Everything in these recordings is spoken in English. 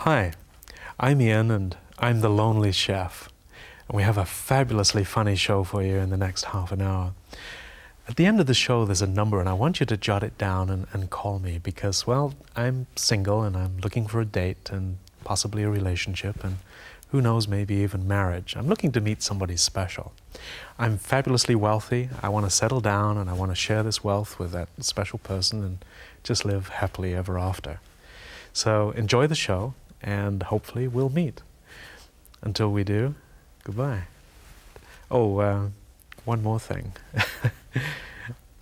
Hi, I'm Ian and I'm the Lonely Chef. And we have a fabulously funny show for you in the next half an hour. At the end of the show there's a number and I want you to jot it down and call me because, well, I'm single and I'm looking for a date and possibly a relationship and who knows, maybe even marriage. I'm looking to meet somebody special. I'm fabulously wealthy. I want to settle down and I want to share this wealth with that special person and just live happily ever after. So enjoy the show and hopefully we'll meet. Until we do, goodbye. Oh, one more thing.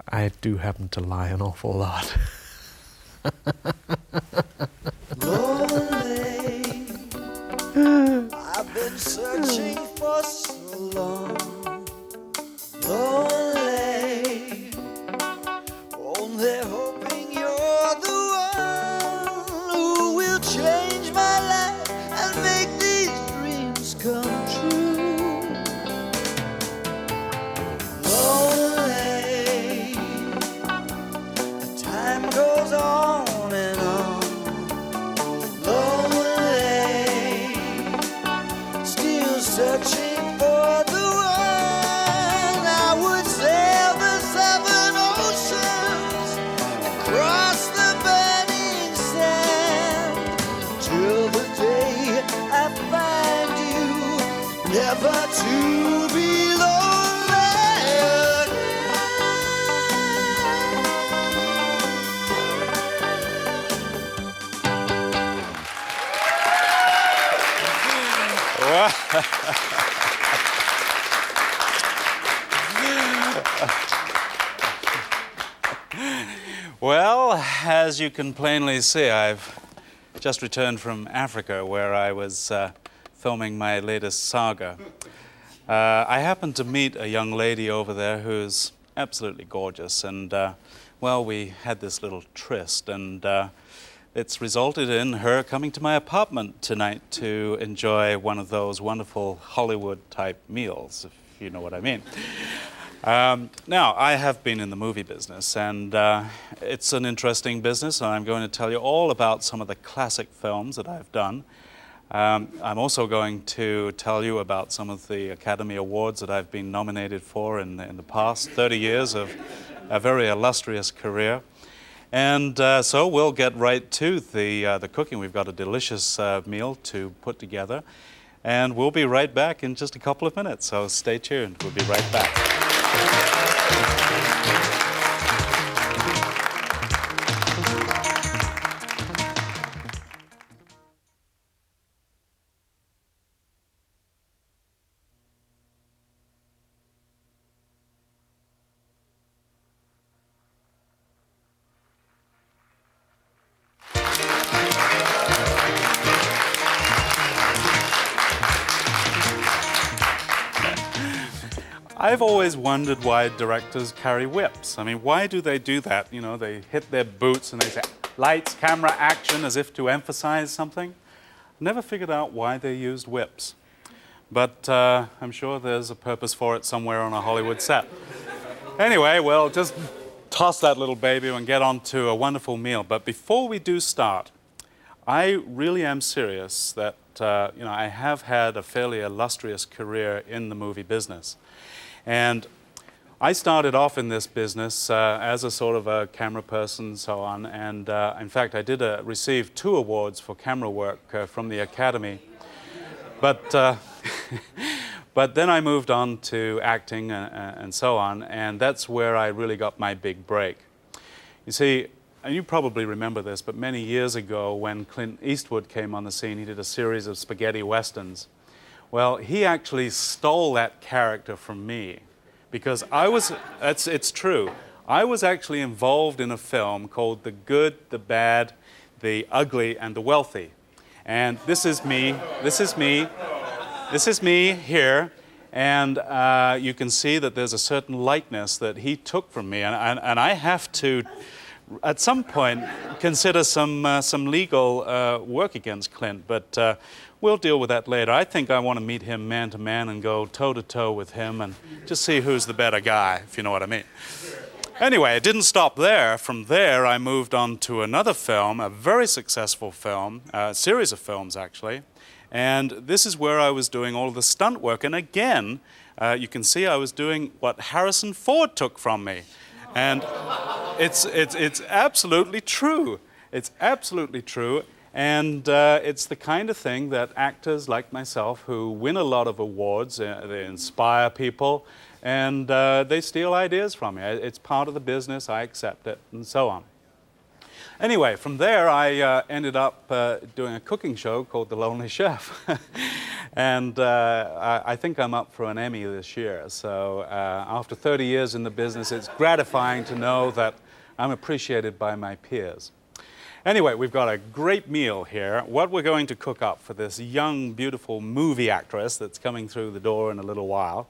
I do happen to lie an awful lot. Lonely, I've been searching for so long. Lonely, only hoping you're the one who will change my life and make these dreams come true. Lonely, the time goes on and on. Lonely, still searching for the one. I would sail the 7 oceans, across the burning sand, till the day I find you, never to be lonely Well, as you can plainly see, I've just returned from Africa where I was filming my latest saga. I happened to meet a young lady over there who's absolutely gorgeous and, well, we had this little tryst and it's resulted in her coming to my apartment tonight to enjoy one of those wonderful Hollywood-type meals, if you know what I mean. Now, I have been in the movie business, and it's an interesting business, and I'm going to tell you all about some of the classic films that I've done. I'm also going to tell you about some of the Academy Awards that I've been nominated for in the past 30 years of a very illustrious career. And so we'll get right to the cooking. We've got a delicious meal to put together, and we'll be right back in just a couple of minutes, so stay tuned. We'll be right back. I've always wondered why directors carry whips. I mean, why do they do that? You know, they hit their boots and they say, lights, camera, action, as if to emphasize something. Never figured out why they used whips. But I'm sure there's a purpose for it somewhere on a Hollywood set. Anyway, we'll just toss that little baby and get on to a wonderful meal. But before we do start, I really am serious that, you know, I have had a fairly illustrious career in the movie business. And I started off in this business as a sort of a camera person and so on. And in fact, I did receive 2 awards for camera work from the Academy. But, but then I moved on to acting and so on. And that's where I really got my big break. You see, and you probably remember this, but many years ago when Clint Eastwood came on the scene, he did a series of spaghetti westerns. Well, he actually stole that character from me because it's true, I was actually involved in a film called The Good, the Bad, the Ugly, and the Wealthy. And this is me here, and you can see that there's a certain likeness that he took from me, and I have to, at some point, consider some legal work against Clint, but we'll deal with that later. I think I want to meet him man to man and go toe to toe with him and just see who's the better guy, if you know what I mean. Anyway, it didn't stop there. From there, I moved on to another film, a very successful film, a series of films actually. And this is where I was doing all of the stunt work. And again, you can see I was doing what Harrison Ford took from me. And it's absolutely true. It's absolutely true. And it's the kind of thing that actors like myself who win a lot of awards, they inspire people, and they steal ideas from me. It's part of the business, I accept it, and so on. Anyway, from there I ended up doing a cooking show called The Lonely Chef. And I think I'm up for an Emmy this year. So after 30 years in the business, it's gratifying to know that I'm appreciated by my peers. Anyway, we've got a great meal here. What we're going to cook up for this young, beautiful movie actress that's coming through the door in a little while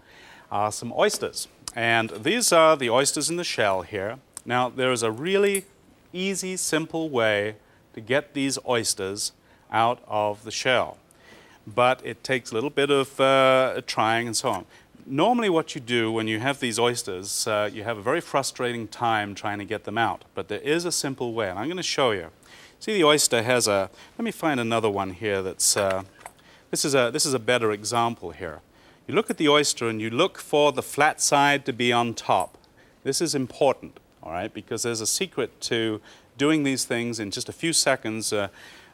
are some oysters. And these are the oysters in the shell here. Now, there is a really easy, simple way to get these oysters out of the shell. But it takes a little bit of trying and so on. Normally what you do when you have these oysters, you have a very frustrating time trying to get them out. But there is a simple way, and I'm going to show you. See, the oyster has a, let me find another one here that's, this is a better example here. You look at the oyster and you look for the flat side to be on top. This is important, all right, because there's a secret to doing these things in just a few seconds.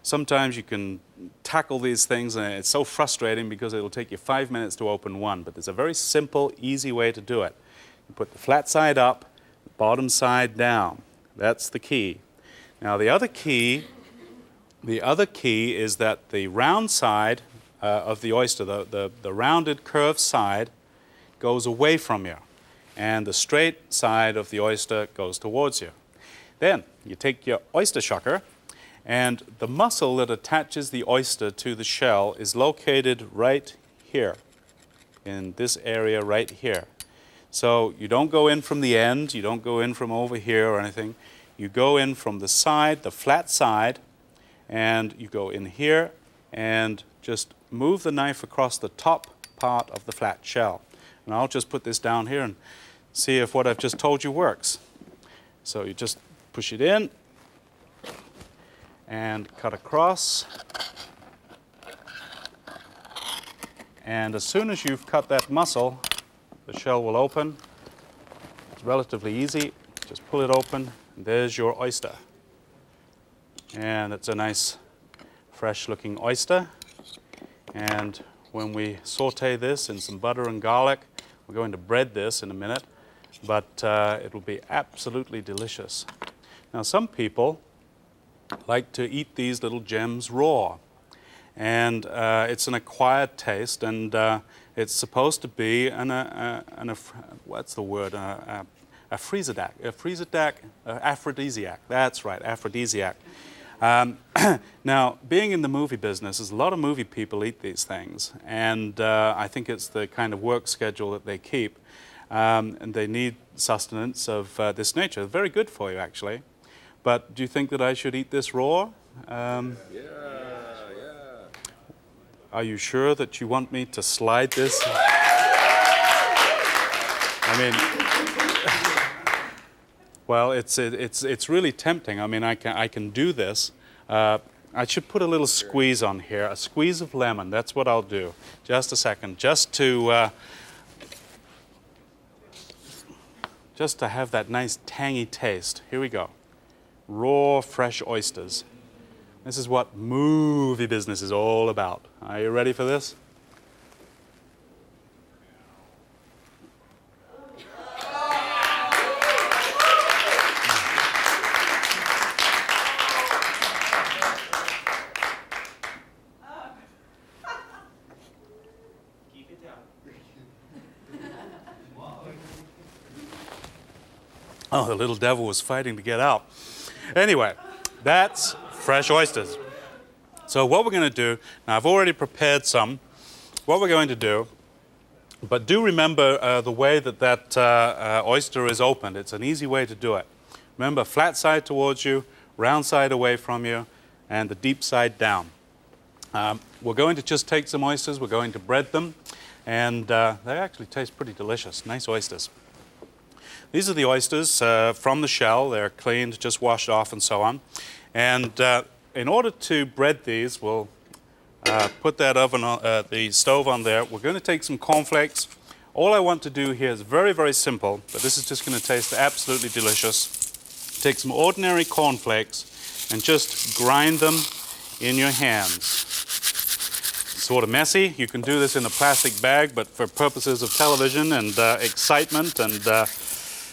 Sometimes you can tackle these things and it's so frustrating because it'll take you 5 minutes to open one, but there's a very simple, easy way to do it. You put the flat side up, the bottom side down. That's the key. Now the other key is that the round side of the oyster, the rounded curved side, goes away from you, and the straight side of the oyster goes towards you. Then you take your oyster shucker, and the muscle that attaches the oyster to the shell is located right here, in this area right here. So you don't go in from the end, you don't go in from over here or anything. You go in from the side, the flat side, and you go in here and just move the knife across the top part of the flat shell. And I'll just put this down here and see if what I've just told you works. So you just push it in and cut across. And as soon as you've cut that muscle, the shell will open. It's relatively easy. Just pull it open, and there's your oyster. And it's a nice, fresh-looking oyster. And when we saute this in some butter and garlic, we're going to bread this in a minute, but it will be absolutely delicious. Now, some people like to eat these little gems raw. And it's an acquired taste, and it's supposed to be what's the word? Aphrodisiac. That's right, aphrodisiac. Now, being in the movie business, there's a lot of movie people eat these things, and I think it's the kind of work schedule that they keep, and they need sustenance of this nature. Very good for you, actually. But do you think that I should eat this raw? Are you sure that you want me to slide this? I mean, well, it's really tempting. I mean, I can do this. I should put a little squeeze on here, a squeeze of lemon. That's what I'll do. Just a second, just to have that nice tangy taste. Here we go. Raw, fresh oysters. This is what movie business is all about. Are you ready for this? Keep it down. Oh, the little devil was fighting to get out. Anyway, that's fresh oysters. So what we're going to do, now I've already prepared some. What we're going to do, but do remember the way that oyster is opened. It's an easy way to do it. Remember, flat side towards you, round side away from you, and the deep side down. We're going to just take some oysters, we're going to bread them, and they actually taste pretty delicious, nice oysters. these are the oysters from the shell. They're cleaned, just washed off and so on. And in order to bread these, we'll put that oven on, the stove on there. We're going to take some cornflakes. All I want to do here is very, very simple, but this is just going to taste absolutely delicious. Take some ordinary cornflakes and just grind them in your hands. Sort of messy. You can do this in a plastic bag, but for purposes of television and excitement and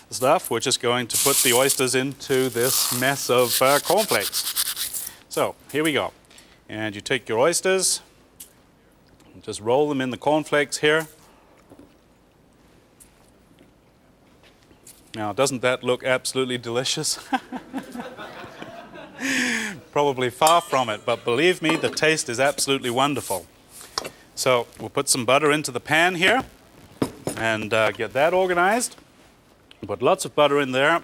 stuff, we're just going to put the oysters into this mess of cornflakes. So here we go. And you take your oysters and just roll them in the cornflakes here. Now, doesn't that look absolutely delicious? Probably far from it, but believe me, the taste is absolutely wonderful. So we'll put some butter into the pan here and get that organized. Put lots of butter in there.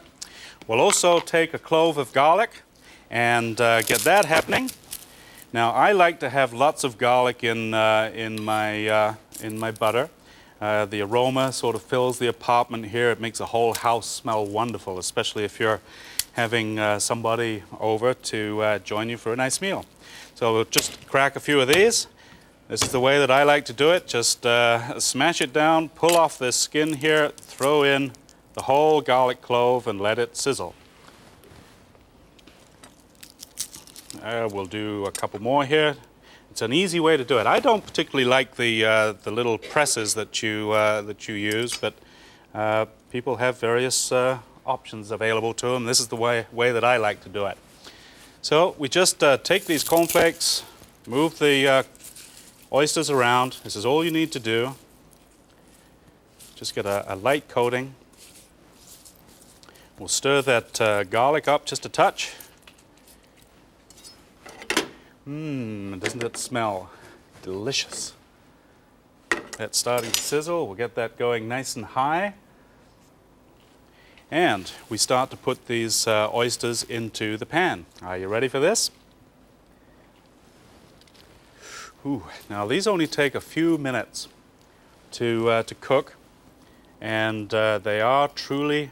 We'll also take a clove of garlic and get that happening. Now I like to have lots of garlic in my butter. The aroma sort of fills the apartment here. It makes the whole house smell wonderful, especially if you're having somebody over to join you for a nice meal. So we'll just crack a few of these. This is the way that I like to do it. Just smash it down, pull off this skin here, throw in the whole garlic clove and let it sizzle. We'll do a couple more here. It's an easy way to do it. I don't particularly like the little presses that you use, but people have various options available to them. This is the way that I like to do it. So we just take these cornflakes, move the oysters around. This is all you need to do. Just get a light coating. We'll stir that garlic up just a touch. Doesn't that smell delicious? That's starting to sizzle. We'll get that going nice and high. And we start to put these oysters into the pan. Are you ready for this? Ooh, now these only take a few minutes to cook, and they are truly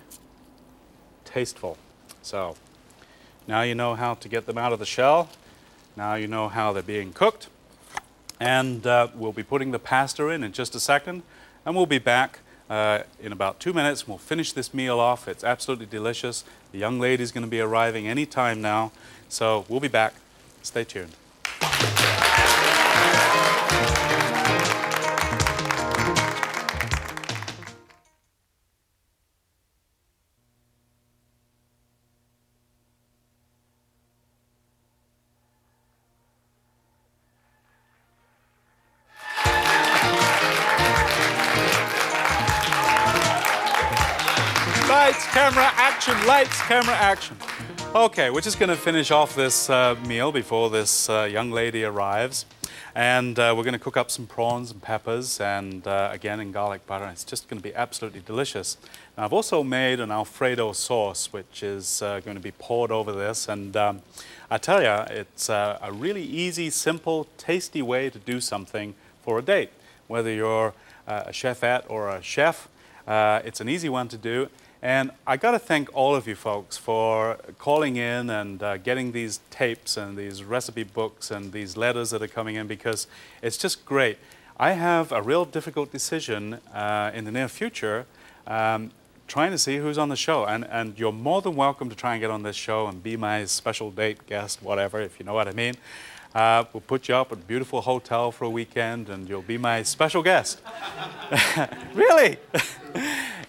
tasteful. So now you know how to get them out of the shell. Now you know how they're being cooked. And we'll be putting the pasta in just a second, and we'll be back in about 2 minutes. We'll finish this meal off. It's absolutely delicious. The young lady's going to be arriving any time now, so we'll be back. Stay tuned. Lights, camera, action, lights, camera, action. Okay, we're just going to finish off this meal before this young lady arrives. And we're going to cook up some prawns and peppers and again in garlic butter. It's just going to be absolutely delicious. Now, I've also made an Alfredo sauce, which is going to be poured over this. And I tell you, it's a really easy, simple, tasty way to do something for a date. Whether you're a chefette or a chef, it's an easy one to do. And I got to thank all of you folks for calling in and getting these tapes and these recipe books and these letters that are coming in, because it's just great. I have a real difficult decision in the near future trying to see who's on the show. And you're more than welcome to try and get on this show and be my special date guest, whatever, if you know what I mean. We'll put you up at a beautiful hotel for a weekend and you'll be my special guest. Really?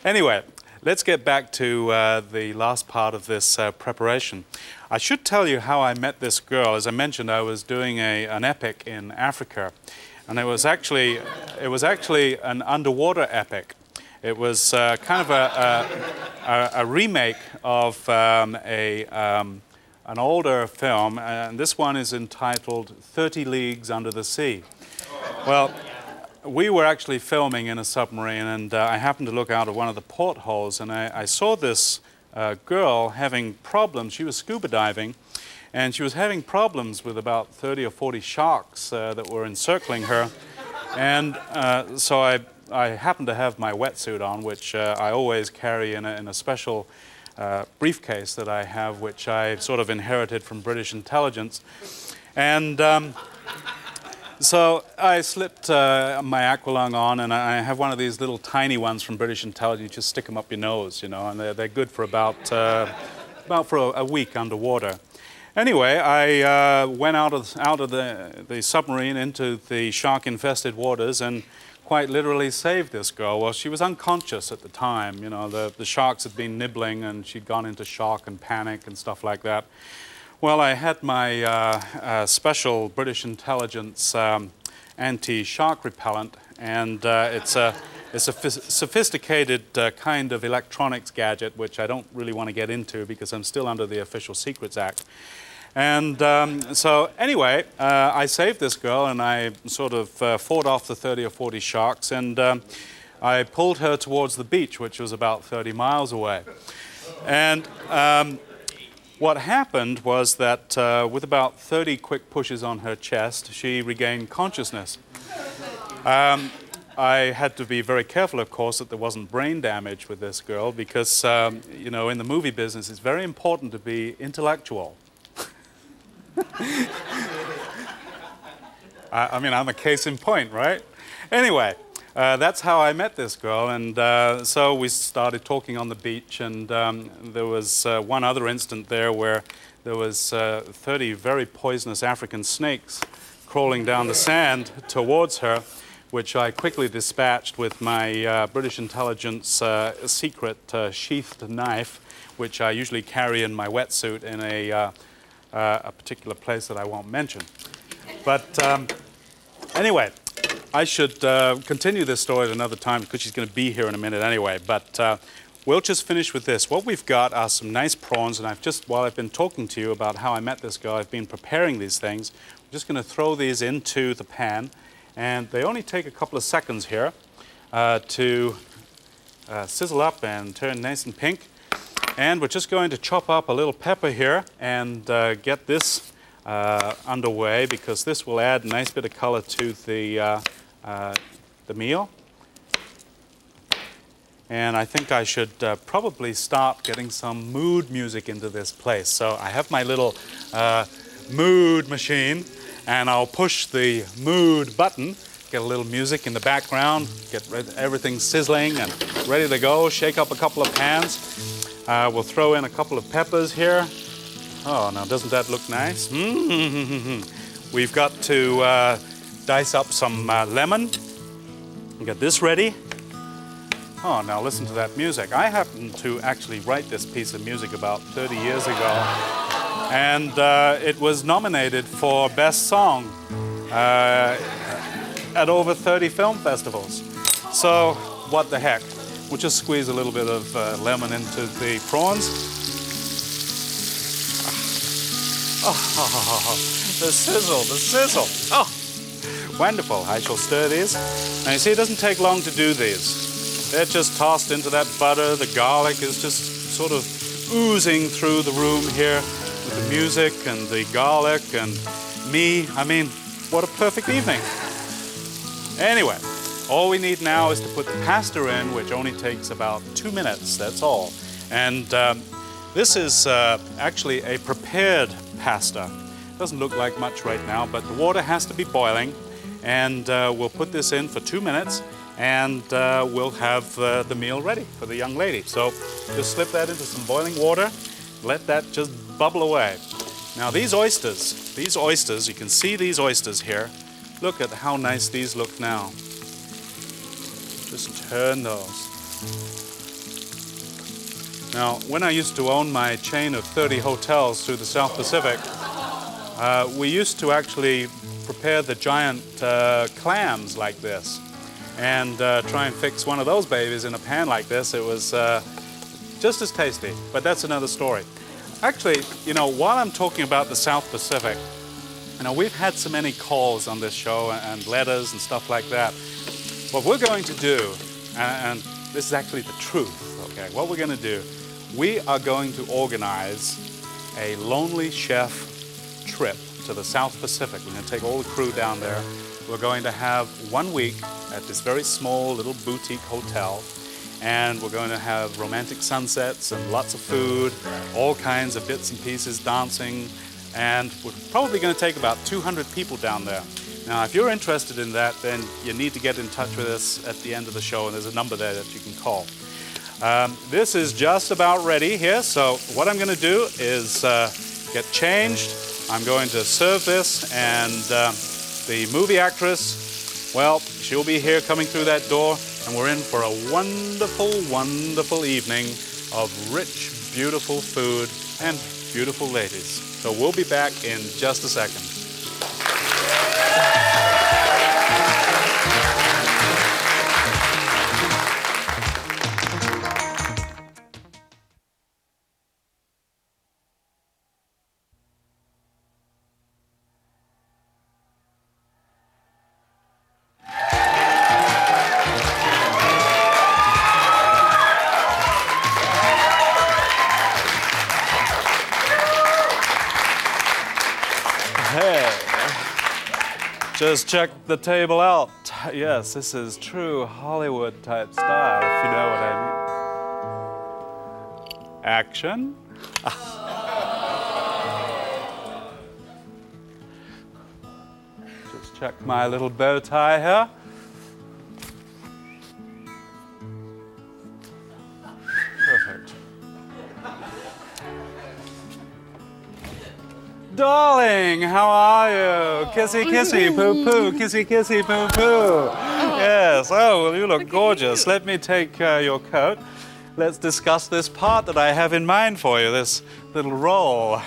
Anyway. Let's get back to the last part of this preparation. I should tell you how I met this girl. As I mentioned, I was doing an epic in Africa, and it was actually an underwater epic. It was kind of a remake of an older film, and this one is entitled 30 Leagues Under the Sea. Well, we were actually filming in a submarine, and I happened to look out of one of the portholes, and I saw this girl having problems. She was scuba diving, and she was having problems with about 30 or 40 sharks that were encircling her. And so I I happened to have my wetsuit on, which I always carry in a special briefcase that I have, which I sort of inherited from British intelligence. And so I slipped my aqualung on, and I have one of these little tiny ones from British intelligence. You just stick them up your nose, you know, and they're good for about for a week underwater. Anyway, I went out of the submarine into the shark-infested waters and quite literally saved this girl. Well, she was unconscious at the time. You know, the sharks had been nibbling, and she'd gone into shock and panic and stuff like that. Well, I had my special British intelligence anti-shark repellent, and it's a sophisticated kind of electronics gadget, which I don't really want to get into because I'm still under the Official Secrets Act. And so anyway, I saved this girl, and I sort of fought off the 30 or 40 sharks, and I pulled her towards the beach, which was about 30 miles away. And what happened was that with about 30 quick pushes on her chest, she regained consciousness. I had to be very careful, of course, that there wasn't brain damage with this girl because, you know, in the movie business, it's very important to be intellectual. I mean, I'm a case in point, right? Anyway, that's how I met this girl, and so we started talking on the beach, and there was one other instant there where there was 30 very poisonous African snakes crawling down the sand towards her, which I quickly dispatched with my British intelligence secret sheathed knife, which I usually carry in my wetsuit in a particular place that I won't mention. But anyway, I should continue this story at another time because she's going to be here in a minute anyway. But we'll just finish with this. What we've got are some nice prawns, and while I've been talking to you about how I met this girl, I've been preparing these things. I'm just going to throw these into the pan, and they only take a couple of seconds here to sizzle up and turn nice and pink. And we're just going to chop up a little pepper here and get this underway, because this will add a nice bit of color to the meal. And I think I should probably start getting some mood music into this place. So I have my little mood machine, and I'll push the mood button, get a little music in the background, get everything sizzling and ready to go, shake up a couple of pans. We'll throw in a couple of peppers here. Oh, now doesn't that look nice? We've got to dice up some lemon. We got this ready. Oh, now listen to that music. I happened to actually write this piece of music about 30 years ago, and it was nominated for Best Song at over 30 film festivals. So, what the heck? We'll just squeeze a little bit of lemon into the prawns. Oh, the sizzle. Oh, wonderful. I shall stir these. Now you see, it doesn't take long to do these. They're just tossed into that butter. The garlic is just sort of oozing through the room here with the music and the garlic and me. I mean, what a perfect evening. Anyway, all we need now is to put the pasta in, which only takes about 2 minutes, that's all. And this is actually a prepared pasta. Doesn't look like much right now, but the water has to be boiling. And we'll put this in for 2 minutes, and we'll have the meal ready for the young lady. So just slip that into some boiling water, let that just bubble away. Now these oysters, you can see these oysters here. Look at how nice these look now. Just turn those. Now, when I used to own my chain of 30 hotels through the South Pacific, we used to actually prepare the giant clams like this and try and fix one of those babies in a pan like this. It was just as tasty, but that's another story. Actually, you know, while I'm talking about the South Pacific, you know, we've had so many calls on this show and letters and stuff like that. What we're going to do, and this is actually the truth, okay, what we're going to do, we are going to organize a Lonely Chef trip to the South Pacific. We're going to take all the crew down there. we're going to have 1 week at this very small little boutique hotel, and we're going to have romantic sunsets and lots of food, all kinds of bits and pieces, dancing, and we're probably going to take about 200 people down there. Now, if you're interested in that, then you need to get in touch with us at the end of the show, and there's a number there that you can call. This is just about ready here, so what I'm going to do is get changed. I'm going to serve this, and the movie actress, well, she'll be here coming through that door, and we're in for a wonderful, wonderful evening of rich, beautiful food and beautiful ladies. So we'll be back in just a second. Just check the table out. Yes, this is true Hollywood type style, if you know what I mean. Action. Just check my little bow tie here. Perfect. Darling, how are you? Kissy, kissy, poo, poo, kissy, kissy, poo, poo. Yes, oh, well, you look gorgeous. Let me take your coat. Let's discuss this part that I have in mind for you, this little role.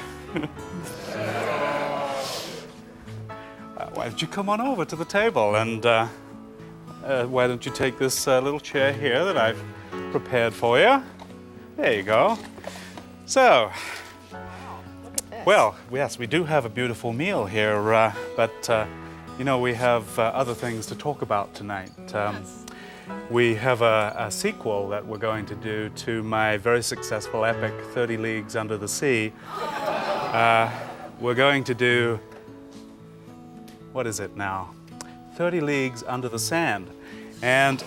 Why don't you come on over to the table, and why don't you take this little chair here that I've prepared for you? There you go. So, well, yes, we do have a beautiful meal here, but, you know, we have other things to talk about tonight. We have a sequel that we're going to do to my very successful epic, 30 Leagues Under the Sea. We're going to do, what is it now? 30 Leagues Under the Sand. And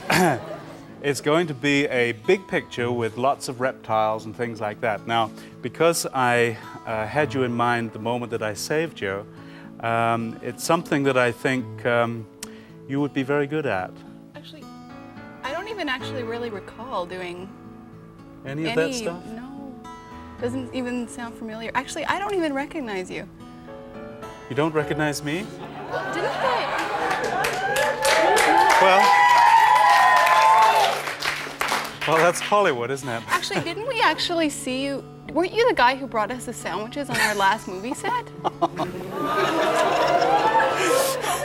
it's going to be a big picture with lots of reptiles and things like that. Now, because I had you in mind the moment that I saved you, it's something that I think you would be very good at. Actually, I don't even actually really recall doing any of that stuff? No, doesn't even sound familiar. Actually, I don't even recognize you. You don't recognize me? Didn't they? Well, that's Hollywood, isn't it? Actually, didn't we actually see you? Weren't you the guy who brought us the sandwiches on our last movie set?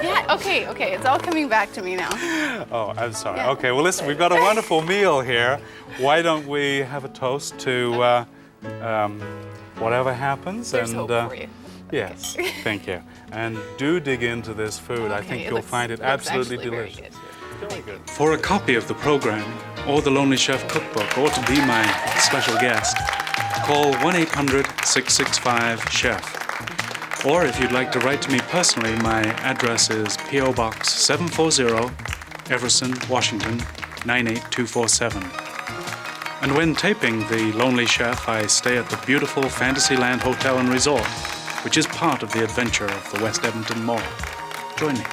Yeah, okay, it's all coming back to me now. Oh, I'm sorry. Yeah. Okay, well, listen, we've got a wonderful meal here. Why don't we have a toast to whatever happens? There's hope for you. Yes, thank you. And do dig into this food. I think you'll find it absolutely delicious. Very good. For a copy of the program, or the Lonely Chef cookbook, or to be my special guest, call 1-800-665-CHEF. Or if you'd like to write to me personally, my address is P.O. Box 740, Everson, Washington, 98247. And when taping The Lonely Chef, I stay at the beautiful Fantasyland Hotel and Resort, which is part of the adventure of the West Edmonton Mall. Join me.